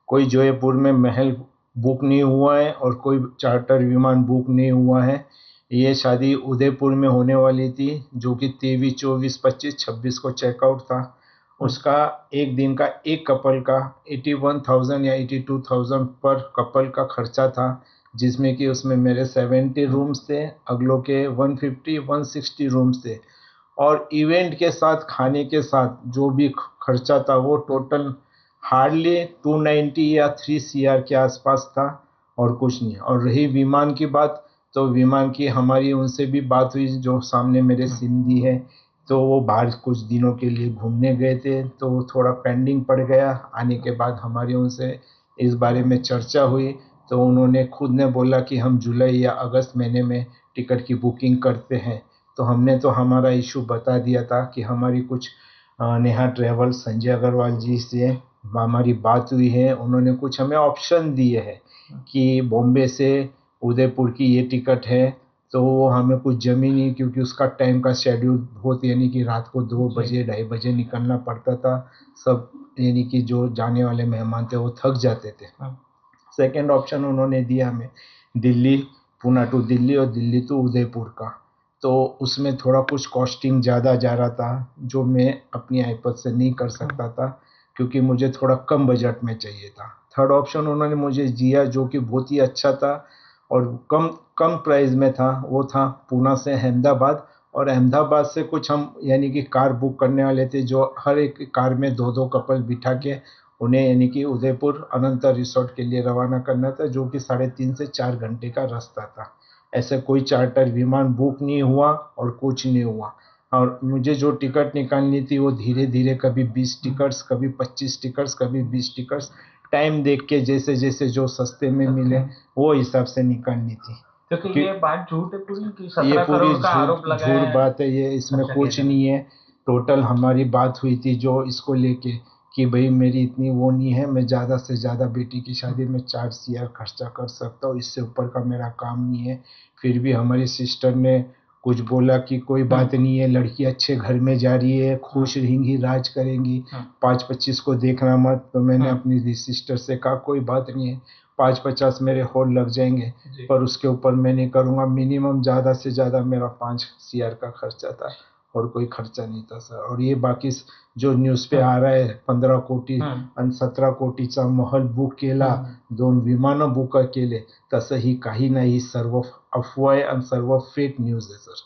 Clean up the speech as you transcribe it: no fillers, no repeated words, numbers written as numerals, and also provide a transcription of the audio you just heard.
कोई जयपुर में महल बुक नहीं हुआ है और कोई चार्टर विमान बुक नहीं हुआ है। ये शादी उदयपुर में होने वाली थी, जो कि 23, 24, 25, 26 को चेकआउट था। उसका एक दिन का एक कपल का 81,000 या 82,000 पर कपल का खर्चा था, जिसमें कि उसमें मेरे 70 रूम्स थे, अगलों के 150, 160 रूम्स थे। और इवेंट के साथ, खाने के साथ जो भी खर्चा था वो टोटल हार्डली 290 या 3 CR के आसपास था, और कुछ नहीं। और रही विमान की बात, तो विमान की हमारी उनसे भी बात हुई, जो सामने मेरे सिंधी है, तो वो बाहर कुछ दिनों के लिए घूमने गए थे, तो वो थोड़ा पेंडिंग पड़ गया। आने के बाद हमारी उनसे इस बारे में चर्चा हुई, तो उन्होंने खुद ने बोला कि हम जुलाई या अगस्त महीने में टिकट की बुकिंग करते हैं। तो हमने तो हमारा इशू बता दिया था कि हमारी कुछ नेहा ट्रेवल संजय अग्रवाल जी से हमारी बात हुई है। उन्होंने कुछ हमें ऑप्शन दिए हैं कि बॉम्बे से उदयपुर की ये टिकट है, तो वो हमें कुछ जमी नहीं, क्योंकि उसका टाइम का शेड्यूल बहुत, यानी कि रात को 2 बजे 2:30 बजे निकलना पड़ता था। सब यानी कि जो जाने वाले मेहमान थे वो थक जाते थे। सेकंड ऑप्शन उन्होंने दिया हमें दिल्ली, पुणे टू दिल्ली और दिल्ली टू उदयपुर का। तो उसमें थोड़ा कुछ कॉस्टिंग ज़्यादा जा रहा था, जो मैं अपनी आईपत से नहीं कर सकता था, क्योंकि मुझे थोड़ा कम बजट में चाहिए था। थर्ड ऑप्शन उन्होंने मुझे दिया, जो कि बहुत ही अच्छा था और कम कम प्राइस में था, वो था पुणे से अहमदाबाद। और अहमदाबाद से कुछ हम यानी कि कार बुक करने वाले थे, जो हर एक कार में 2-2 कपल बिठा के उन्हें यानी कि उदयपुर अनंत रिसोर्ट के लिए रवाना करना था, जो कि 3.5 से 4 घंटे का रास्ता था। ऐसे कोई चार्टर विमान बुक नहीं हुआ और कुछ नहीं हुआ। और मुझे जो टिकट निकालनी थी वो धीरे धीरे, कभी 20 टिकट्स, कभी 25 टिकट्स, कभी 20 टिकट्स, टाइम देख के जैसे जैसे जो सस्ते में मिले वो हिसाब से निकालनी थी। क्योंकि ये बात झूठ है पूरी कि ये 17 पूरी करोड़ का आरोप झूठ लगाया झूठ है बात है, ये इसमें खर्चा किया कुछ जाना। नहीं है। टोटल हमारी बात हुई थी जो इसको लेके, कि भाई मेरी इतनी वो नहीं है, मैं ज़्यादा से ज़्यादा बेटी की शादी में 4 CR खर्चा कर सकता हूँ, इससे ऊपर का मेरा काम नहीं है। फिर भी हमारी सिस्टर ने कुछ बोला कि कोई बात नहीं है, लड़की अच्छे घर में जा रही है, खुश रहेंगी, राज करेंगी, 5-25 को देखना मत। तो मैंने अपनी सिस्टर से कहा कोई बात नहीं है, 5-50 मेरे होल लग जाएंगे, पर उसके ऊपर मैं नहीं करूँगा। मिनिमम ज़्यादा से ज़्यादा मेरा 5 CR का खर्चा था, और कोई खर्चा नहीं था सर। और ये बाकी जो न्यूज़ पे आ रहा है 15 कोटी आणि 17 कोटीचा महल बुक केला, 2 विमानं बुक केले, तसं ही काही नाही, सर्व अफवा आहे आणि सर्व फेक न्यूज आहे सर।